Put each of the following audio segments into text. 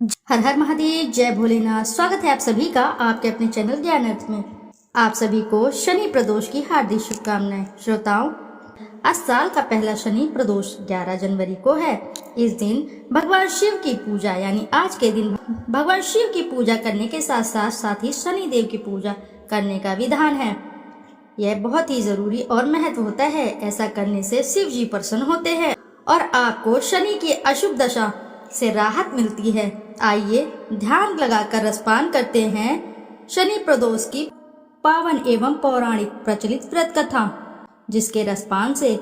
हर हर महादेव, जय भोलेनाथ। स्वागत है आप सभी का आपके अपने चैनल ज्ञानार्थ में। आप सभी को शनि प्रदोष की हार्दिक शुभकामनाएं। श्रोताओं, आज साल का पहला शनि प्रदोष 11 जनवरी को है। इस दिन भगवान शिव की पूजा यानी आज के दिन भगवान शिव की पूजा करने के साथ ही शनि देव की पूजा करने का विधान है। यह बहुत ही जरूरी और महत्व होता है। ऐसा करने से शिव जी प्रसन्न होते हैं और आपको शनि की अशुभ दशा से राहत मिलती है। आइए ध्यान लगाकर रसपान करते हैं शनि प्रदोष की पावन एवं पौराणिक प्रचलित व्रत कथा, जिसके रसपान से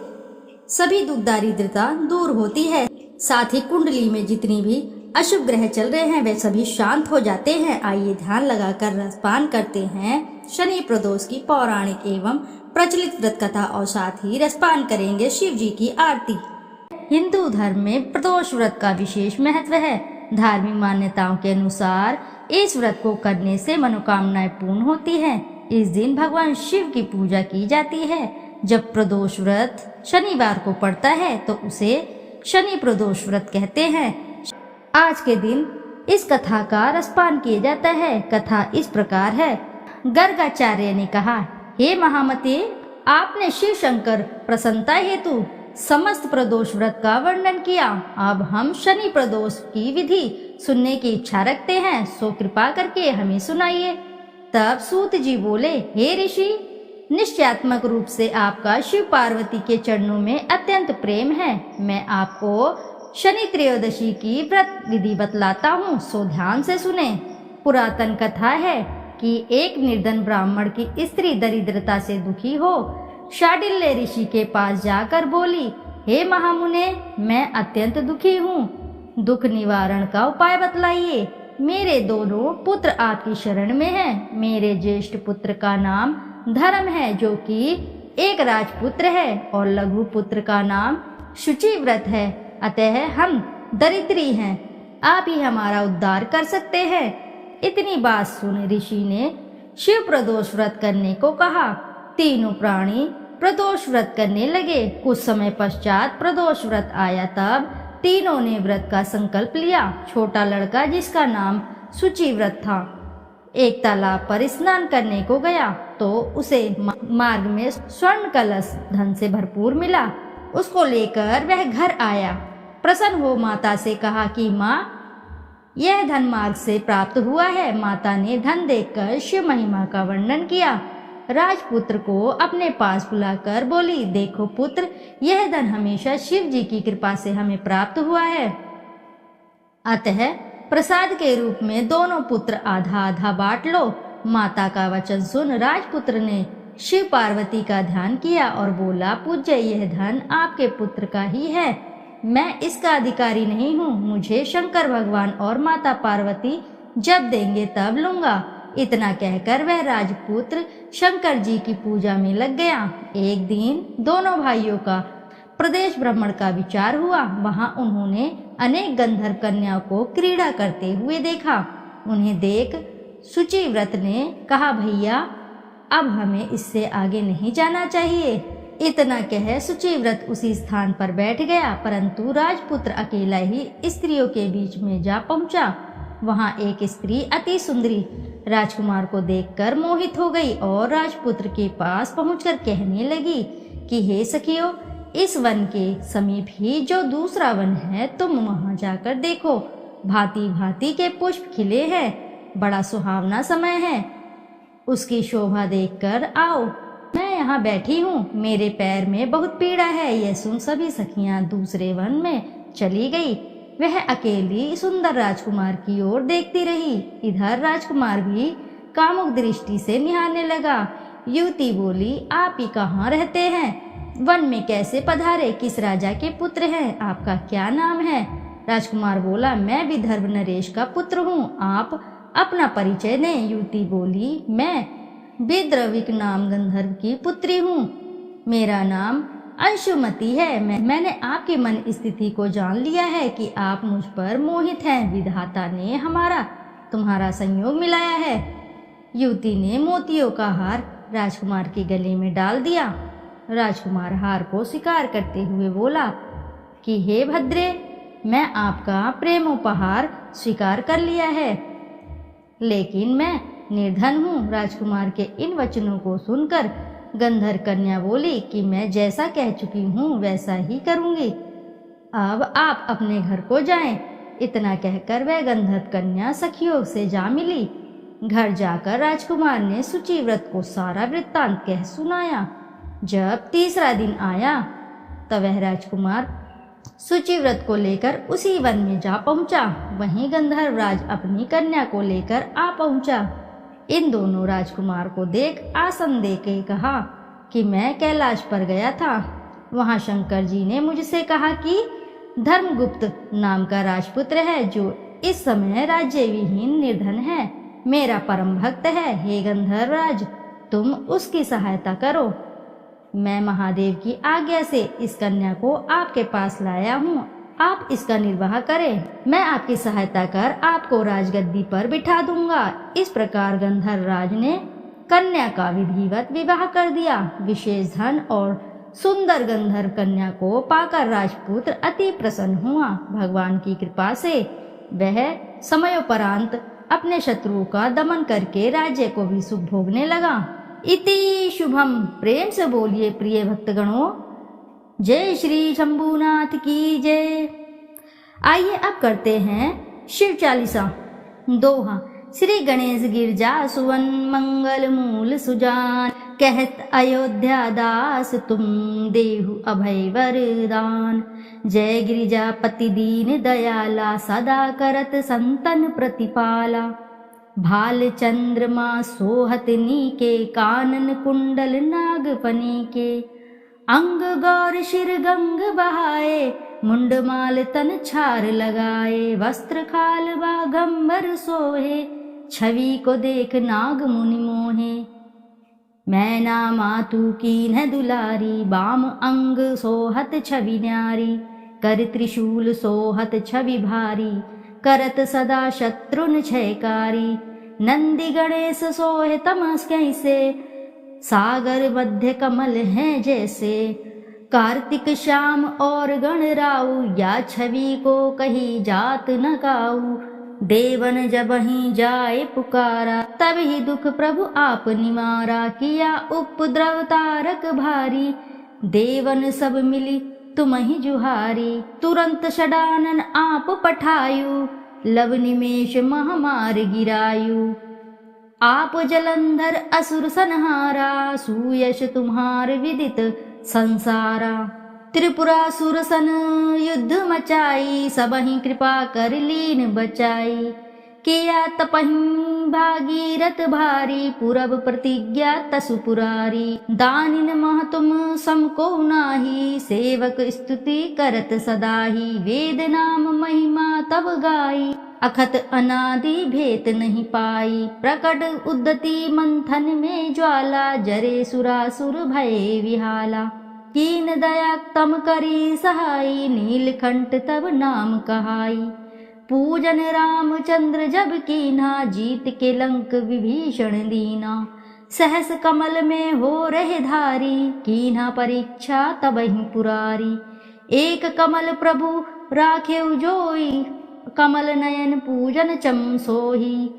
सभी दुख दारिद्रता दूर होती है। साथ ही कुंडली में जितनी भी अशुभ ग्रह चल रहे हैं वे सभी शांत हो जाते हैं। आइए ध्यान लगाकर रसपान करते हैं शनि प्रदोष की पौराणिक एवं प्रचलित व्रत कथा और साथ ही रसपान करेंगे शिव जी की आरती। हिंदू धर्म में प्रदोष व्रत का विशेष महत्व है। धार्मिक मान्यताओं के अनुसार इस व्रत को करने से मनोकामनाएं पूर्ण होती हैं। इस दिन भगवान शिव की पूजा की जाती है। जब प्रदोष व्रत शनिवार को पड़ता है तो उसे शनि प्रदोष व्रत कहते हैं। आज के दिन इस कथा का रसपान किया जाता है। कथा इस प्रकार है। गर्गाचार्य ने कहा, हे महामते, आपने शिव शंकर प्रसन्नता हेतु समस्त प्रदोष व्रत का वर्णन किया। अब हम शनि प्रदोष की विधि सुनने की इच्छा रखते हैं, सो कृपा करके हमें सुनाइए। तब सूत जी बोले, हे ऋषि, निश्चयात्मक रूप से आपका शिव पार्वती के चरणों में अत्यंत प्रेम है। मैं आपको शनि त्रयोदशी की व्रत विधि बतलाता हूँ, सो ध्यान से सुने। पुरातन कथा है कि एक निर्धन ब्राह्मण की स्त्री दरिद्रता से दुखी हो शाडिल्य ऋषि के पास जाकर बोली, हे महामुने, मैं अत्यंत दुखी हूँ, दुख निवारण का उपाय बतलाइए। मेरे दोनों पुत्र आपकी शरण में हैं। मेरे ज्येष्ठ पुत्र का नाम धर्म है, जो कि एक राजपुत्र है, और लघु पुत्र का नाम शुचिव्रत है। अतः हम दरिद्री हैं, आप ही हमारा उद्धार कर सकते हैं। इतनी बात सुन ऋषि ने शिव प्रदोष व्रत करने को कहा। तीनों प्राणी प्रदोष व्रत करने लगे। कुछ समय पश्चात प्रदोष व्रत आया। तब तीनों ने व्रत का संकल्प लिया। छोटा लड़का, जिसका नाम शुचिव्रत था, एक तालाब पर स्नान करने को गया तो उसे मार्ग में स्वर्ण कलश धन से भरपूर मिला। उसको लेकर वह घर आया। प्रसन्न हो माता से कहा कि माँ, यह धन मार्ग से प्राप्त हुआ है। माता ने धन देखकर शिव महिमा का वर्णन किया। राजपुत्र को अपने पास बुलाकर बोली, देखो पुत्र, यह धन हमेशा शिव जी की कृपा से हमें प्राप्त हुआ है। अतः प्रसाद के रूप में दोनों पुत्र आधा आधा बांट लो। माता का वचन सुन राजपुत्र ने शिव पार्वती का ध्यान किया और बोला, पूज्य, यह धन आपके पुत्र का ही है, मैं इसका अधिकारी नहीं हूँ। मुझे शंकर भगवान और माता पार्वती जब देंगे तब लूंगा। इतना कहकर वह राजपुत्र शंकर जी की पूजा में लग गया। एक दिन दोनों भाइयों का प्रदेश भ्रमण का विचार हुआ। वहां उन्होंने अनेक गंधर्व कन्याओं को क्रीड़ा करते हुए देखा। उन्हें देख शुचिव्रत ने कहा, भैया, अब हमें इससे आगे नहीं जाना चाहिए। इतना कह शुचिव्रत उसी स्थान पर बैठ गया, परंतु राजपुत्र अकेला ही स्त्रियों के बीच में जा पहुंचा। वहां एक स्त्री अति सुंदरी राजकुमार को देखकर मोहित हो गई और राजपुत्र के पास पहुंचकर कहने लगी कि हे सखियों, इस वन के समीप ही जो दूसरा वन है, तुम वहां जाकर देखो। भांति भांति के पुष्प खिले हैं, बड़ा सुहावना समय है। उसकी शोभा देखकर आओ। मैं यहाँ बैठी हूँ, मेरे पैर में बहुत पीड़ा है। यह सुन सभी सखियां दूसरे वन में चली गई। वह अकेली सुंदर राजकुमार की ओर देखती रही। इधर राजकुमार भी कामुक दृष्टि से निहारने लगा। युवती बोली, आप ही कहाँ रहते हैं? वन में कैसे पधारे? किस राजा के पुत्र हैं? आपका क्या नाम है? राजकुमार बोला, मैं विदर्भ नरेश का पुत्र हूँ, आप अपना परिचय दें। युवती बोली, मैं विद्रविक नाम गंधर्व की पुत्री हूँ, मेरा नाम अंशुमति है। मैंने आपकी मन स्थिति को जान लिया है कि आप मुझ पर मोहित हैं। विधाता ने हमारा तुम्हारा संयोग मिलाया है। युवती ने मोतियों का हार राजकुमार के गले में डाल दिया। राजकुमार हार को स्वीकार करते हुए बोला कि हे भद्रे, मैं आपका प्रेमोपहार स्वीकार कर लिया है, लेकिन मैं निर्धन हूँ। राजकुमार के इन वचनों को सुनकर गंधर्व कन्या बोली कि मैं जैसा कह चुकी हूँ वैसा ही करूँगी, अब आप अपने घर को जाएं। इतना कहकर वह गंधर्व कन्या सखियों से जा मिली। घर जाकर राजकुमार ने शुचिव्रत को सारा वृत्तांत कह सुनाया। जब तीसरा दिन आया तब वह राजकुमार शुचिव्रत को लेकर उसी वन में जा पहुंचा। वहीं गंधर्वराज अपनी कन्या को लेकर आ पहुंचा। इन दोनों राजकुमार को देख आसन दे के कहा कि मैं कैलाश पर गया था, वहां शंकर जी ने मुझसे कहा कि धर्मगुप्त नाम का राजपुत्र है जो इस समय राज्य विहीन निर्धन है, मेरा परम भक्त है। हे गंधर्वराज, तुम उसकी सहायता करो। मैं महादेव की आज्ञा से इस कन्या को आपके पास लाया हूँ, आप इसका निर्वाह करें। मैं आपकी सहायता कर आपको राजगद्दी पर बिठा दूंगा। इस प्रकार गंधर्वराज ने कन्या का विधिवत विवाह कर दिया। विशेष धन और सुंदर गंधर्व कन्या को पाकर राजपुत्र अति प्रसन्न हुआ। भगवान की कृपा से वह समयोपरांत अपने शत्रुओं का दमन करके राज्य को भी सुख भोगने लगा। इति शुभम। प्रेम से बोलिए प्रिय भक्तगणों, जय श्री शंभुनाथ की जय। आइए अब करते हैं शिव चालीसा। दोहा। श्री गणेश गिरजा सुवन मंगल मूल सुजान, कहत अयोध्या दास तुम देहु अभय वरदान। जय गिरिजापति दीन दयाला, सदा करत संतन प्रतिपाला। भाल चंद्रमा सोहत नीके, कानन कुंडल नागफनी के। अंग गौर शिर गंग बहाए, मुंडमाल तन छार लगाए। वस्त्र खाल बागंबर सोहे, छवि को देख नाग मुनि मोहे। मैना मातु कीन्ह दुलारी, बाम अंग सोहत छवि न्यारी। कर त्रिशूल सोहत छवि भारी, करत सदा शत्रुन क्षयकारी। नंदी गणेश सोहे तमस कैसे, सागर मध्य कमल हैं जैसे। कार्तिक श्याम और गणराऊ, या छवि को कही जात न काऊ। देवन जब ही जाए पुकारा, तब ही दुख प्रभु आप निवारा। किया उपद्रव तारक भारी, देवन सब मिली तुम ही जुहारी। तुरंत षडानन आप पठायु, लव निमेष महामार गिरायु। आप जलंधर असुर संहारा, सुयश तुम्हार विदित संसारा। त्रिपुरासुर सन युद्ध मचाई, सबहि कृपा कर लीन बचाई। किया तपहि भागीरथ भारी, पूरब प्रतिज्ञा तसु पुरारी। दानिन मह तुम समको नाही, सेवक स्तुति करत सदाही। वेद नाम महिमा तब गाई, अखत अनादि भेत नहीं पाई। प्रकट उद्यति मंथन में ज्वाला, जरे सुरासुर भये विहाला। कीन दया तम करी सहाई, नीलकंठ तब नाम कहाई। पूजन रामचंद्र जब कीन्हा, जीत के लंक विभीषण दीना। सहस कमल में हो रहे धारी, कीन्हा परीक्षा तबहि पुरारी। एक कमल प्रभु राखेउ जोई, कमल नयन पूजन चम सोही।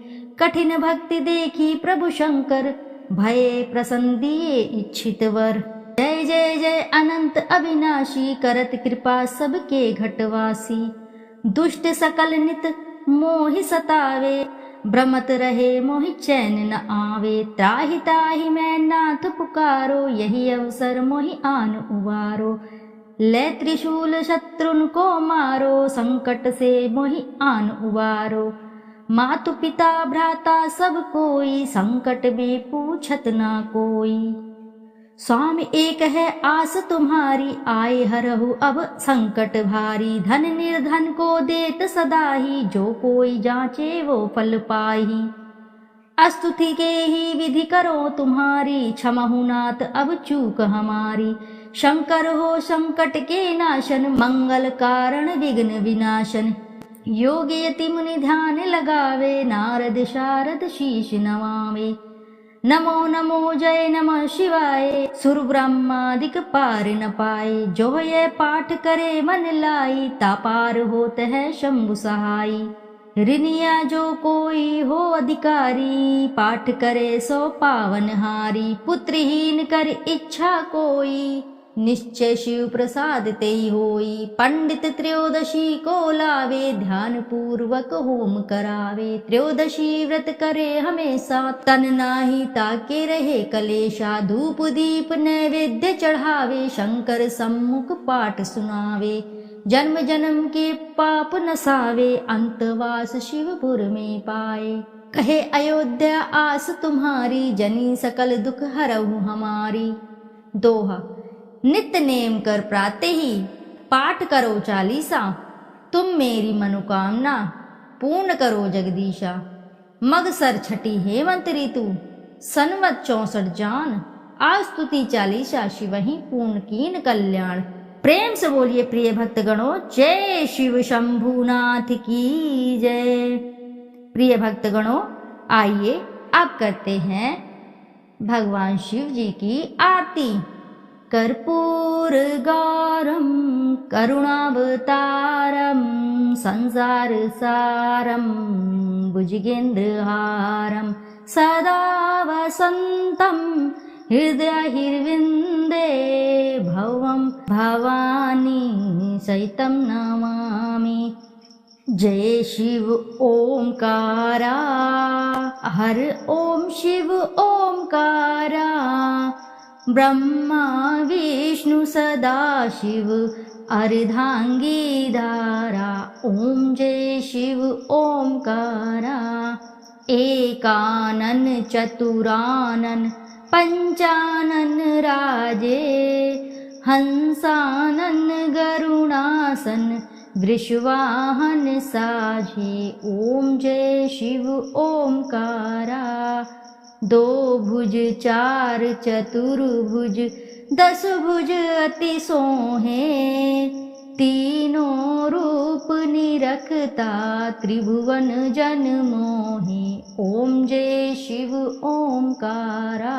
कठिन भक्ति देखी प्रभु शंकर, भये प्रसन्न दिए इच्छित वर। जय जय जय अनंत अविनाशी, करत कृपा सबके घटवासी। दुष्ट सकल नित मोहि सतावे, भ्रमत रहे मोहि चैन न आवे। त्राहि ताहि मैं नाथ पुकारो, यही अवसर मोहि आन उबारो। ले त्रिशूल शत्रुन को मारो, संकट से मोहि आन उबारो। मातु पिता भ्राता सब कोई, संकट में पूछत ना कोई। स्वामी एक है आस तुम्हारी, आए हरहु अब संकट भारी। धन निर्धन को देत सदाही, जो कोई जांचे वो फल पाही। स्तुति के ही विधि करो तुम्हारी, क्षमहु नाथ अब चूक हमारी। शंकर हो संकट के नाशन, मंगल कारण विघ्न विनाशन। योगी यति मुनि ध्यान लगावे, नारद शारद शीश नवावे। नमो नमो जय नमः शिवाय, सुर ब्रह्मादिक पार न पाए। जो ये पाठ करे मन लाई, तापार होत है शंभु सहाई। ऋनिया जो कोई हो अधिकारी, पाठ करे सो पावन हारी। पुत्रहीन कर इच्छा कोई, निश्चय शिव प्रसाद तेई होई। पंडित त्रयोदशी को लावे, ध्यान पूर्वक होम करावे। त्रयोदशी व्रत करे हमेशा, तन नाही ताके रहे कलेशा। धूप दीप नैवेद्य चढ़ावे, शंकर सम्मुख पाठ सुनावे। जन्म जन्म के पाप नसावे, अंतवास शिवपुर में पाए। कहे अयोध्या आस तुम्हारी, जनी सकल दुख हरहु हमारी। दोहा। नित्य नेम कर प्राते ही, पाठ करो चालीसा। तुम मेरी मनोकामना, पूर्ण करो जगदीशा। मगसर छठी हेमंत ऋतु, सनवत 64 जान। आज स्तुति चालीसा, शिवहि पूर्ण कीन कल्याण। प्रेम से बोलिए प्रिय भक्तगणों, जय शिव शंभुनाथ की जय। प्रिय भक्तगणों, आइए अब करते हैं भगवान शिव जी की आरती। कर्पूर गौरम करुणावतारम, संसार सारम भुजगेन्द्रहारम। सदा वसंतम हृदयहिर्विन्दे, भवं भवानी सहितं नमामि। जय शिव ओंकारा, हर ओम शिव ओंकारा। ब्रह्मा विष्णु सदा शिव, अर्धांगी धारा। ओम जय शिव ओंकारा। एकानन चतुरानन पंचानन राजे। हंसानन गरुणासन, वृषवाहन साझे। ओम जय शिव ओंकारा। दो भुज चार चतुर्भुज, 10 भुज अति सोहे। तीनों रूप निरखता, त्रिभुवन जन मोहे। ओम जय शिव ओंकारा।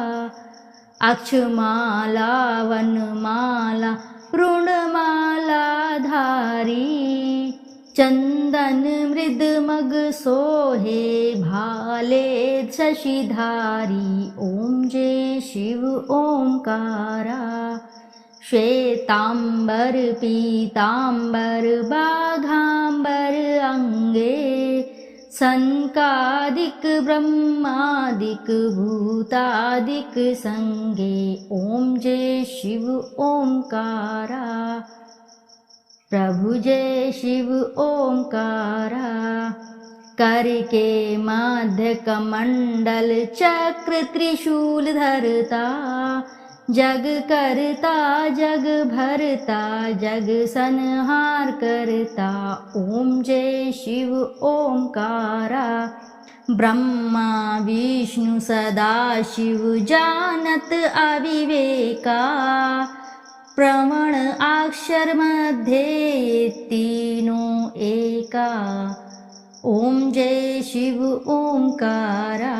अक्षमाला वनमाला, ऋणमाला धारी। चंदन मृद मग सोहे, भाले शशिधारी। ओम जय शिव ओंकारा। श्वेतांबर पीतांबर, बाघांबर अंगे। सनकादिक ब्रह्मादिक, भूतादिक संगे। ओम जय शिव ओंकारा। प्रभु जय शिव ओंकारा। करके मध्य कमंडल, चक्र त्रिशूल धरता। जग करता जग भरता, जग संहार करता। ओम जय शिव ओंकारा। ब्रह्मा विष्णु सदा शिव, जानत अविवेका। प्रवण अक्षर मध्ये, तीनों एका। ओम जय शिव ओंकारा।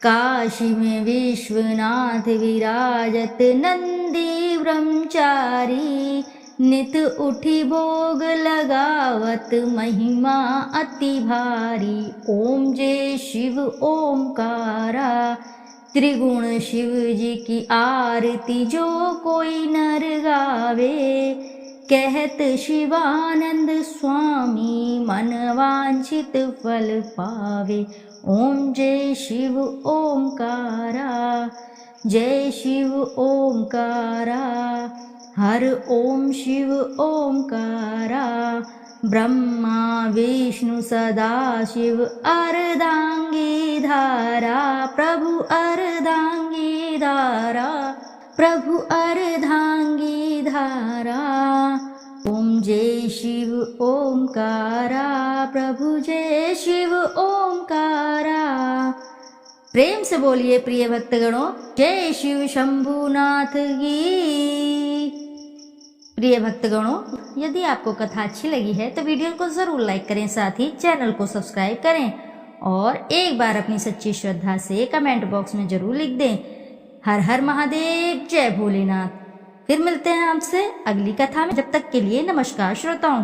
काशी में विश्वनाथ विराजत, नंदी ब्रह्मचारी। नित उठी भोग लगावत, महिमा अति भारी। ओम जय शिव ओंकारा। त्रिगुण शिव जी की आरती, जो कोई नर गावे। कहत शिवानंद स्वामी, मन वांछित फल पावे। ओम जय शिव ओंकारा। जय शिव ओंकारा। हर ओम शिव ओंकारा। ब्रह्मा विष्णु सदा शिव, अर्धांगी धारा। प्रभु अर्धांगी धारा, प्रभु अर्धांगी धारा। ओम जय शिव ओंकारा। प्रभु जय शिव ओंकारा। प्रेम से बोलिए प्रिय भक्तगणों, जय शिव शंभुनाथ की। प्रिय भक्तगणों, यदि आपको कथा अच्छी लगी है तो वीडियो को जरूर लाइक करें, साथ ही चैनल को सब्सक्राइब करें और एक बार अपनी सच्ची श्रद्धा से कमेंट बॉक्स में जरूर लिख दें। हर हर महादेव, जय भोलेनाथ। फिर मिलते हैं आपसे अगली कथा में, जब तक के लिए नमस्कार श्रोताओं।